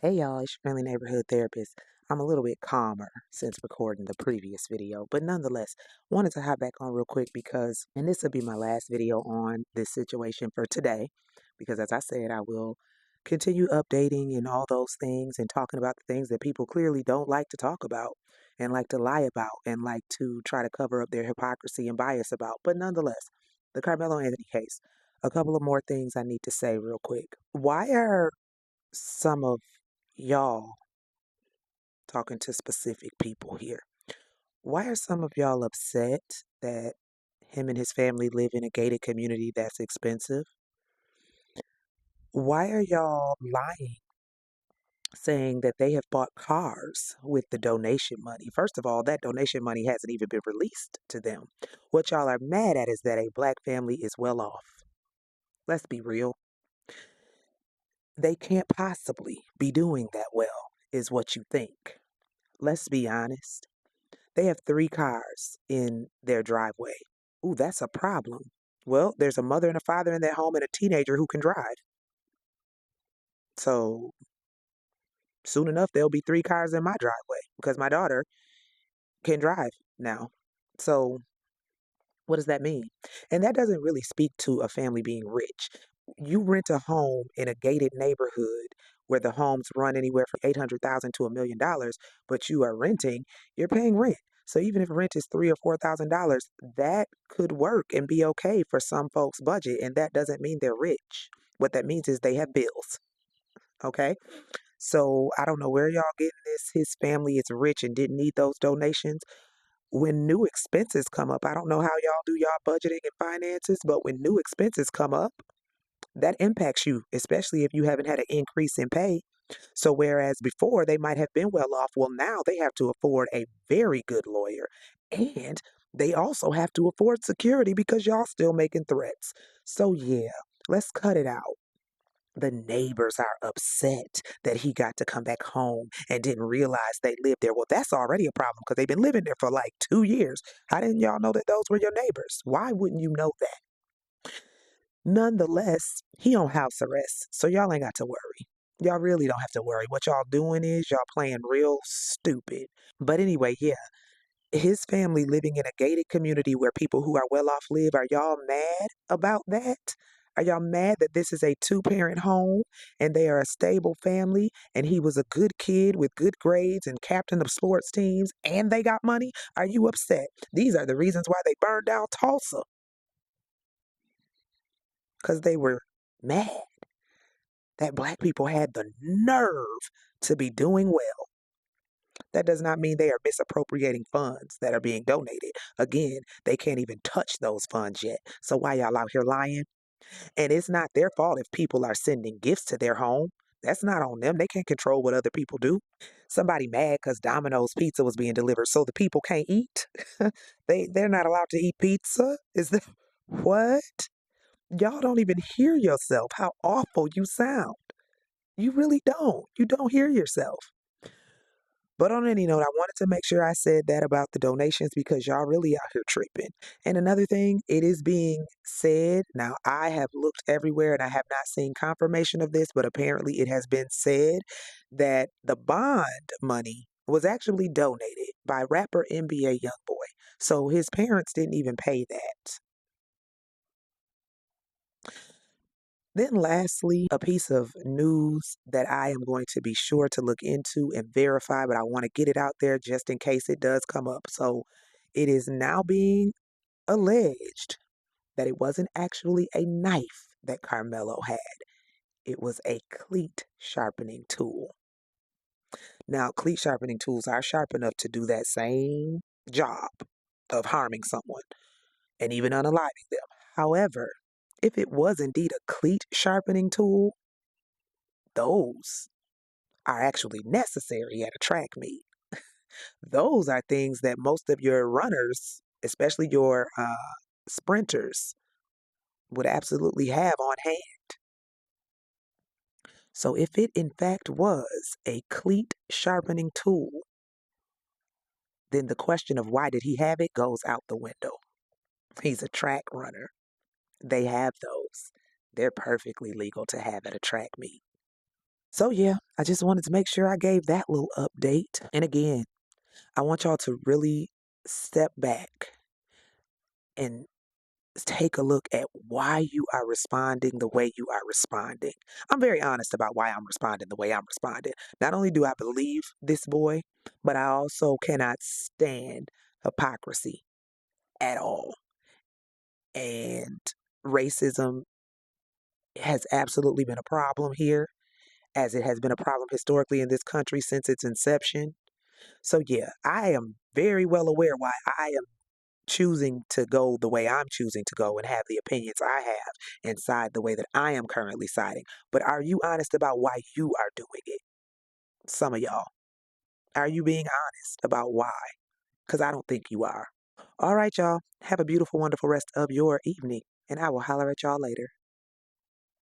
Hey y'all, it's your friendly neighborhood therapist. I'm a little bit calmer since recording the previous video, but nonetheless, wanted to hop back on real quick and this will be my last video on this situation for today, because as I said, I will continue updating and all those things and talking about the things that people clearly don't like to talk about and like to lie about and like to try to cover up their hypocrisy and bias about. But nonetheless, the Carmelo Anthony case. A couple of more things I need to say real quick. Why are some of y'all, talking to specific people here, why are some of y'all upset that him and his family live in a gated community that's expensive? Why are y'all lying, saying that they have bought cars with the donation money? First of all, that donation money hasn't even been released to them. What y'all are mad at is that a black family is well off. Let's be real. They can't possibly be doing that well, is what you think. Let's be honest. They have 3 cars in their driveway. Ooh, that's a problem. Well, there's a mother and a father in that home and a teenager who can drive. So soon enough, there'll be 3 cars in my driveway because my daughter can drive now. So what does that mean? And that doesn't really speak to a family being rich. You rent a home in a gated neighborhood where the homes run anywhere from 800,000 to $1 million, but you are renting, you're paying rent. So even if rent is $3,000 or $4,000, that could work and be okay for some folks' budget, and that doesn't mean they're rich. What that means is they have bills. Okay? So I don't know where y'all getting this. His family is rich and didn't need those donations. When new expenses come up, I don't know how y'all do y'all budgeting and finances, but when new expenses come up, that impacts you, especially if you haven't had an increase in pay. So whereas before they might have been well off, well, now they have to afford a very good lawyer. And they also have to afford security because y'all still making threats. So yeah, let's cut it out. The neighbors are upset that he got to come back home and didn't realize they lived there. Well, that's already a problem because they've been living there for like 2 years. How didn't y'all know that those were your neighbors? Why wouldn't you know that? Nonetheless, he on house arrest, so y'all ain't got to worry. Y'all really don't have to worry. What y'all doing is y'all playing real stupid. But anyway, yeah, his family living in a gated community where people who are well off live, are y'all mad about that? Are y'all mad that this is a two-parent home and they are a stable family and he was a good kid with good grades and captain of sports teams and they got money? Are you upset? These are the reasons why they burned down Tulsa, because they were mad that black people had the nerve to be doing well. That does not mean they are misappropriating funds that are being donated. Again, they can't even touch those funds yet. So why y'all out here lying? And it's not their fault if people are sending gifts to their home. That's not on them. They can't control what other people do. Somebody mad because Domino's pizza was being delivered, so the people can't eat. They're not allowed to eat pizza. Is that what? Y'all don't even hear yourself. How awful you sound. You really don't. You don't hear yourself. But on any note, I wanted to make sure I said that about the donations because y'all really out here tripping. And another thing, it is being said, now I have looked everywhere and I have not seen confirmation of this, but apparently it has been said that the bond money was actually donated by rapper NBA Youngboy. So his parents didn't even pay that. Then, lastly, a piece of news that I am going to be sure to look into and verify, but I want to get it out there just in case it does come up. So, it is now being alleged that it wasn't actually a knife that Carmelo had, it was a cleat sharpening tool. Now, cleat sharpening tools are sharp enough to do that same job of harming someone and even unaliving them. However, if it was indeed a cleat sharpening tool, those are actually necessary at a track meet. Those are things that most of your runners, especially your sprinters, would absolutely have on hand. So, if it in fact was a cleat sharpening tool, then the question of why did he have it goes out the window. He's a track runner. They have those. They're perfectly legal to have at a track meet. So, yeah, I just wanted to make sure I gave that little update. And again, I want y'all to really step back and take a look at why you are responding the way you are responding. I'm very honest about why I'm responding the way I'm responding. Not only do I believe this boy, but I also cannot stand hypocrisy at all. And racism has absolutely been a problem here, as it has been a problem historically in this country since its inception. So, yeah, I am very well aware why I am choosing to go the way I'm choosing to go and have the opinions I have and side the way that I am currently siding. But are you honest about why you are doing it? Some of y'all. Are you being honest about why? Because I don't think you are. All right, y'all. Have a beautiful, wonderful rest of your evening, and I will holler at y'all later.